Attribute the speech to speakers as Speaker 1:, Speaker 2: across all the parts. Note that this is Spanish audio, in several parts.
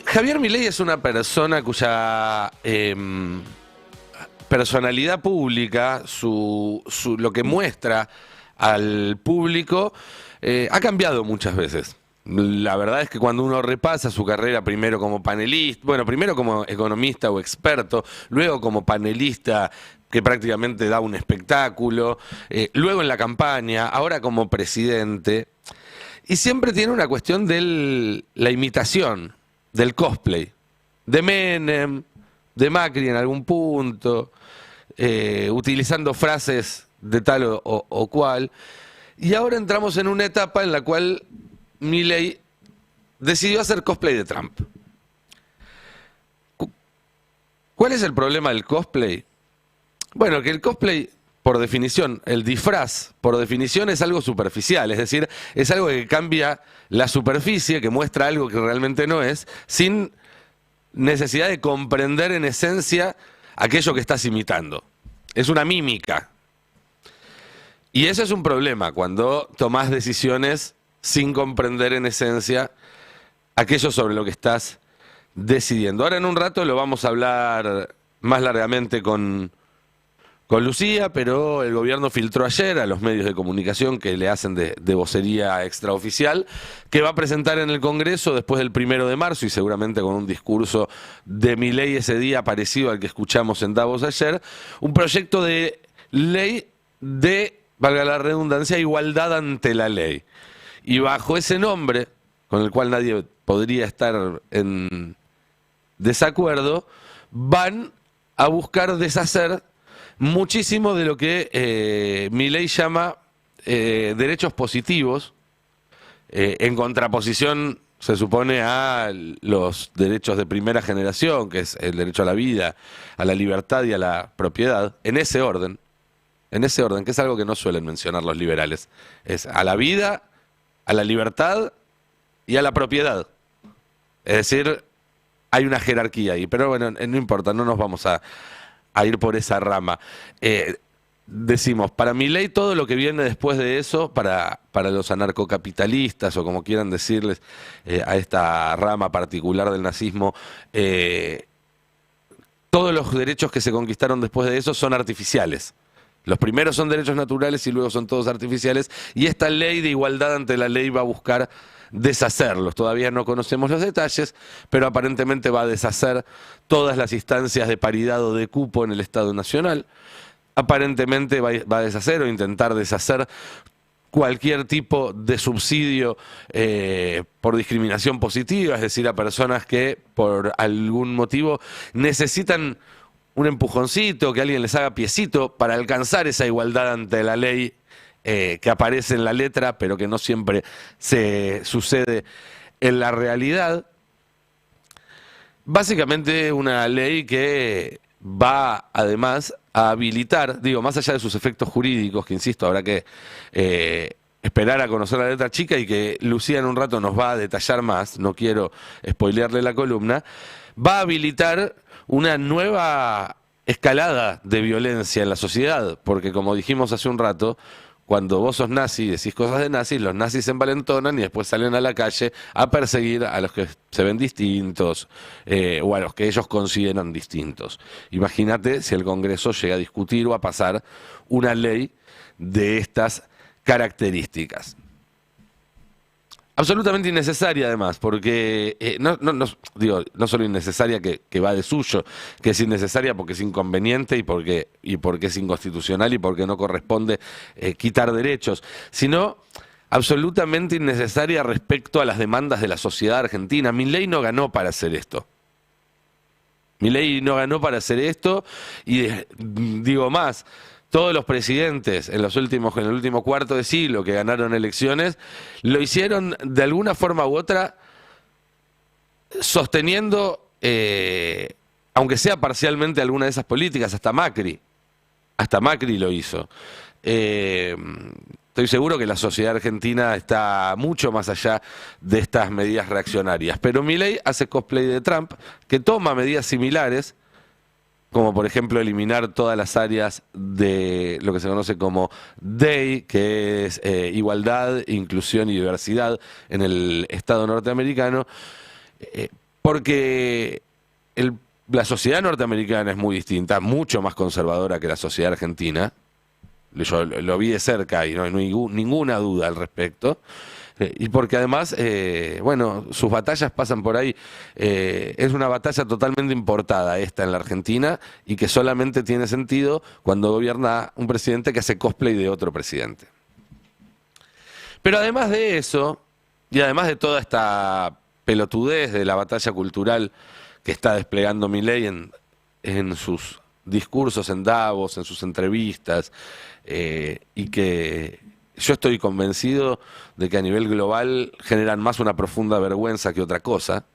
Speaker 1: Javier Milei es una persona cuya personalidad pública, lo que muestra al público, ha cambiado muchas veces. La verdad es que cuando uno repasa su carrera, primero como panelista, bueno, primero como economista o experto, luego como panelista que prácticamente da un espectáculo, luego en la campaña, ahora como presidente, y siempre tiene una cuestión de la imitación, del cosplay, de Menem, de Macri en algún punto, utilizando frases de tal o cual. Y ahora entramos en una etapa en la cual Milei decidió hacer cosplay de Trump. ¿Cuál es el problema del cosplay? Bueno, que el cosplay, por definición, el disfraz, por definición, es algo superficial, es decir, es algo que cambia la superficie, que muestra algo que realmente no es, sin necesidad de comprender en esencia aquello que estás imitando. Es una mímica. Y ese es un problema, cuando tomás decisiones sin comprender en esencia aquello sobre lo que estás decidiendo. Ahora en un rato lo vamos a hablar más largamente con Lucía, pero el gobierno filtró ayer a los medios de comunicación que le hacen de vocería extraoficial, que va a presentar en el Congreso después del 1 de marzo y seguramente con un discurso de Milei ese día parecido al que escuchamos en Davos ayer, un proyecto de ley de, valga la redundancia, igualdad ante la ley. Y bajo ese nombre, con el cual nadie podría estar en desacuerdo, van a buscar deshacer muchísimo de lo que Milei llama derechos positivos, en contraposición, se supone, a los derechos de primera generación, que es el derecho a la vida, a la libertad y a la propiedad, en ese orden, que es algo que no suelen mencionar los liberales. Es a la vida, a la libertad y a la propiedad. Es decir, hay una jerarquía ahí, pero bueno, no importa, no nos vamos a ir por esa rama. Decimos, para Milei todo lo que viene después de eso, para los anarcocapitalistas o como quieran decirles a esta rama particular del nazismo, todos los derechos que se conquistaron después de eso son artificiales. Los primeros son derechos naturales y luego son todos artificiales, y esta ley de igualdad ante la ley va a buscar deshacerlos. Todavía no conocemos los detalles, pero aparentemente va a deshacer todas las instancias de paridad o de cupo en el Estado Nacional. Aparentemente va a deshacer o intentar deshacer cualquier tipo de subsidio por discriminación positiva, es decir, a personas que por algún motivo necesitan un empujoncito, que alguien les haga piecito para alcanzar esa igualdad ante la ley que aparece en la letra, pero que no siempre se sucede en la realidad. Básicamente una ley que va además a habilitar, digo, más allá de sus efectos jurídicos, que insisto, habrá que esperar a conocer la letra chica y que Lucía en un rato nos va a detallar más, no quiero spoilearle la columna, va a habilitar una nueva escalada de violencia en la sociedad, porque como dijimos hace un rato, cuando vos sos nazi y decís cosas de nazis, los nazis se envalentonan y después salen a la calle a perseguir a los que se ven distintos o a los que ellos consideran distintos. Imagínate si el Congreso llega a discutir o a pasar una ley de estas características. Absolutamente innecesaria además, porque no solo innecesaria que va de suyo, que es innecesaria porque es inconveniente y porque es inconstitucional y porque no corresponde quitar derechos, sino absolutamente innecesaria respecto a las demandas de la sociedad argentina. Milei no ganó para hacer esto. Milei no ganó para hacer esto y digo más. Todos los presidentes en el último cuarto de siglo que ganaron elecciones, lo hicieron de alguna forma u otra sosteniendo, aunque sea parcialmente alguna de esas políticas, hasta Macri lo hizo. Estoy seguro que la sociedad argentina está mucho más allá de estas medidas reaccionarias, pero Milei hace cosplay de Trump, que toma medidas similares, como por ejemplo eliminar todas las áreas de lo que se conoce como DEI, que es igualdad, inclusión y diversidad en el Estado norteamericano, porque la sociedad norteamericana es muy distinta, mucho más conservadora que la sociedad argentina. Yo lo vi de cerca y no hay ninguna duda al respecto. Y porque además, bueno, sus batallas pasan por ahí. Es una batalla totalmente importada esta en la Argentina y que solamente tiene sentido cuando gobierna un presidente que hace cosplay de otro presidente. Pero además de eso, y además de toda esta pelotudez de la batalla cultural que está desplegando Milei en sus discursos en Davos, en sus entrevistas, y que yo estoy convencido de que a nivel global generan más una profunda vergüenza que otra cosa,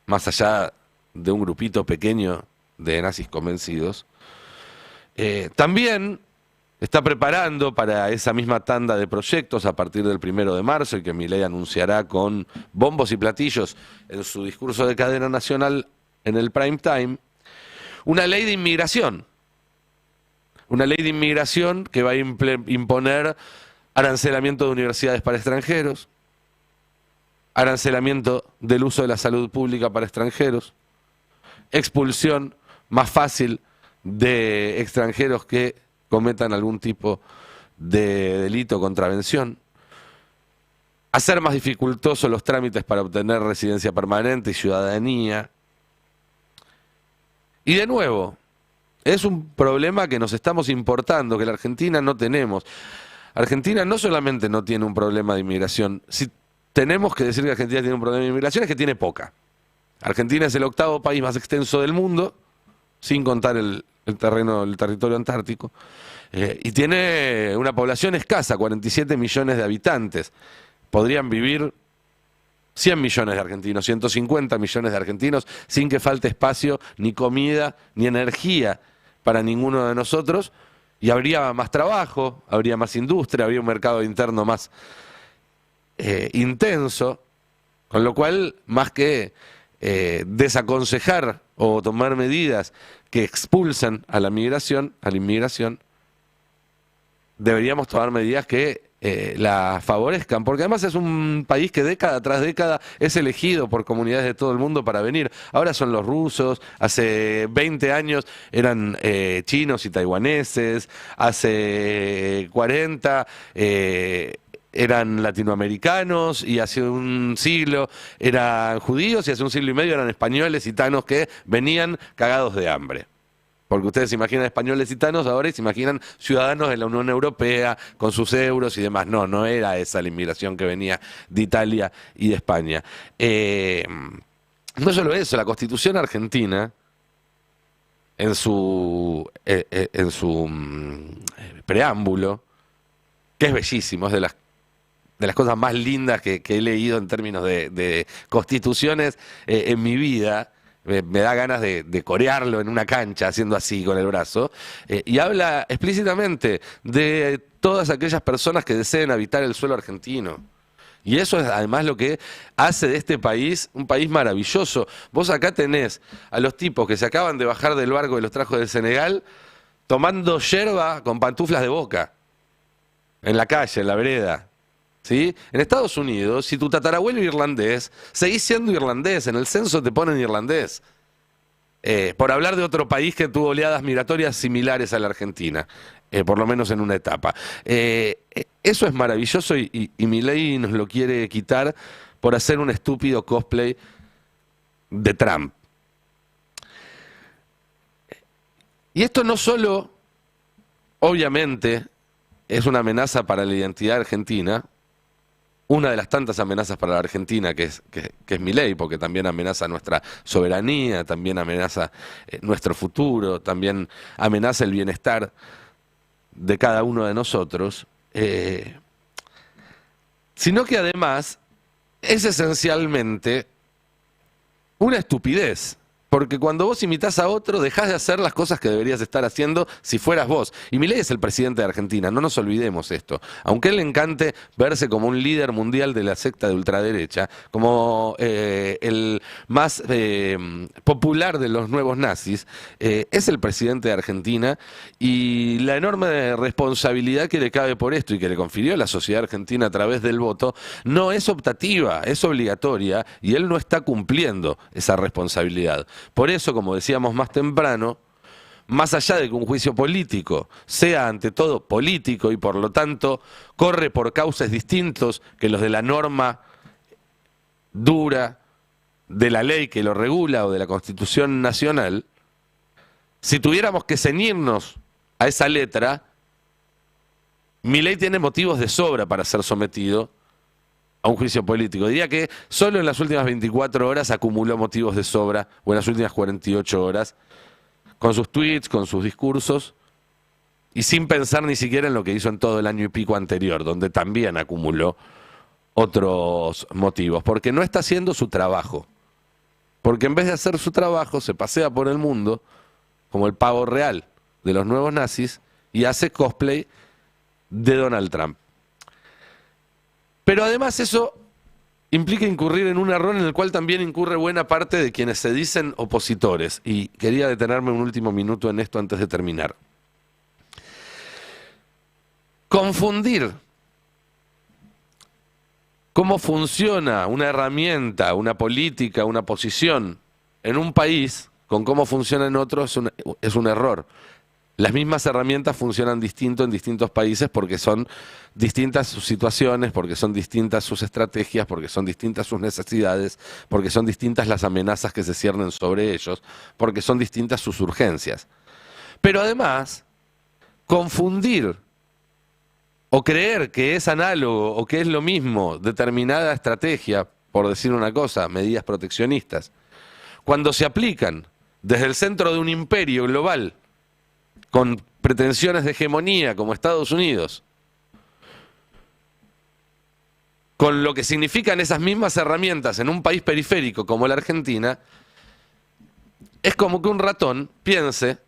Speaker 1: más allá de un grupito pequeño de nazis convencidos. También está preparando para esa misma tanda de proyectos a partir del 1 de marzo y que Milei anunciará con bombos y platillos en su discurso de cadena nacional en el prime time, una ley de inmigración. Una ley de inmigración que va a imponer arancelamiento de universidades para extranjeros, arancelamiento del uso de la salud pública para extranjeros, expulsión más fácil de extranjeros que cometan algún tipo de delito o contravención, hacer más dificultosos los trámites para obtener residencia permanente y ciudadanía. Y de nuevo, es un problema que nos estamos importando, que la Argentina no tenemos. Argentina no solamente no tiene un problema de inmigración, si tenemos que decir que Argentina tiene un problema de inmigración es que tiene poca. Argentina es el 8º país más extenso del mundo, sin contar el territorio antártico, y tiene una población escasa, 47 millones de habitantes. Podrían vivir 100 millones de argentinos, 150 millones de argentinos, sin que falte espacio, ni comida, ni energía para ninguno de nosotros, y habría más trabajo, habría más industria, habría un mercado interno más intenso, con lo cual, más que desaconsejar o tomar medidas que expulsan a la inmigración, deberíamos tomar medidas que la favorezcan, porque además es un país que década tras década es elegido por comunidades de todo el mundo para venir. Ahora son los rusos, hace 20 años eran chinos y taiwaneses, hace 40 eran latinoamericanos, y hace un siglo eran judíos, y hace un siglo y medio eran españoles gitanos que venían cagados de hambre. Porque ustedes se imaginan españoles gitanos ahora y se imaginan ciudadanos de la Unión Europea con sus euros y demás. No, no era esa la inmigración que venía de Italia y de España. No solo eso, la Constitución argentina, en su preámbulo, que es bellísimo, es de las cosas más lindas que he leído en términos de constituciones en mi vida. Me da ganas de corearlo en una cancha haciendo así con el brazo, y habla explícitamente de todas aquellas personas que deseen habitar el suelo argentino. Y eso es además lo que hace de este país un país maravilloso. Vos acá tenés a los tipos que se acaban de bajar del barco y los trajo de Senegal tomando yerba con pantuflas de Boca, en la calle, en la vereda. ¿Sí? En Estados Unidos, si tu tatarabuelo es irlandés, seguís siendo irlandés, en el censo te ponen irlandés. Por hablar de otro país que tuvo oleadas migratorias similares a la Argentina, por lo menos en una etapa. Eso es maravilloso y Milei nos lo quiere quitar por hacer un estúpido cosplay de Trump. Y esto no solo, obviamente, es una amenaza para la identidad argentina, una de las tantas amenazas para la Argentina que es Milei, porque también amenaza nuestra soberanía, también amenaza nuestro futuro, también amenaza el bienestar de cada uno de nosotros, sino que además es esencialmente una estupidez. Porque cuando vos imitás a otro, dejás de hacer las cosas que deberías estar haciendo si fueras vos. Y Milei es el presidente de Argentina, no nos olvidemos esto. Aunque a él le encante verse como un líder mundial de la secta de ultraderecha, como el más popular de los nuevos nazis, es el presidente de Argentina, y la enorme responsabilidad que le cabe por esto y que le confirió la sociedad argentina a través del voto no es optativa, es obligatoria, y él no está cumpliendo esa responsabilidad. Por eso, como decíamos más temprano, más allá de que un juicio político sea ante todo político y por lo tanto corre por cauces distintos que los de la norma dura de la ley que lo regula o de la Constitución Nacional, si tuviéramos que ceñirnos a esa letra, Milei tiene motivos de sobra para ser sometido a un juicio político. Diría que solo en las últimas 24 horas acumuló motivos de sobra, o en las últimas 48 horas, con sus tweets, con sus discursos, y sin pensar ni siquiera en lo que hizo en todo el año y pico anterior, donde también acumuló otros motivos, porque no está haciendo su trabajo. Porque en vez de hacer su trabajo, se pasea por el mundo como el pavo real de los nuevos nazis y hace cosplay de Donald Trump. Pero además eso implica incurrir en un error en el cual también incurre buena parte de quienes se dicen opositores. Y quería detenerme un último minuto en esto antes de terminar. Confundir cómo funciona una herramienta, una política, una posición en un país con cómo funciona en otro es un error. Las mismas herramientas funcionan distinto en distintos países porque son distintas sus situaciones, porque son distintas sus estrategias, porque son distintas sus necesidades, porque son distintas las amenazas que se ciernen sobre ellos, porque son distintas sus urgencias. Pero además, confundir o creer que es análogo o que es lo mismo determinada estrategia, por decir una cosa, medidas proteccionistas, cuando se aplican desde el centro de un imperio global, con pretensiones de hegemonía como Estados Unidos, con lo que significan esas mismas herramientas en un país periférico como la Argentina, es como que un ratón piense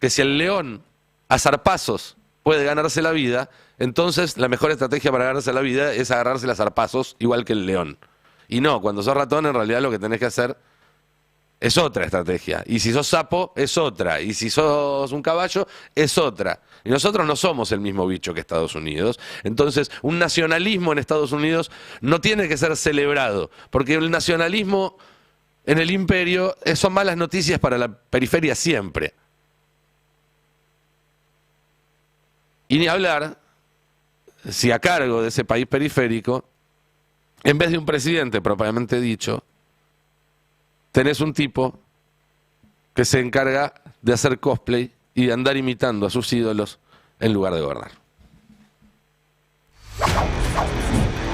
Speaker 1: que si el león a zarpazos puede ganarse la vida, entonces la mejor estrategia para ganarse la vida es agarrarse a zarpazos igual que el león. Y no, cuando sos ratón en realidad lo que tenés que hacer es otra estrategia. Y si sos sapo, es otra. Y si sos un caballo, es otra. Y nosotros no somos el mismo bicho que Estados Unidos. Entonces, un nacionalismo en Estados Unidos no tiene que ser celebrado. Porque el nacionalismo en el imperio son malas noticias para la periferia siempre. Y ni hablar si a cargo de ese país periférico, en vez de un presidente propiamente dicho, tenés un tipo que se encarga de hacer cosplay y de andar imitando a sus ídolos en lugar de gobernar.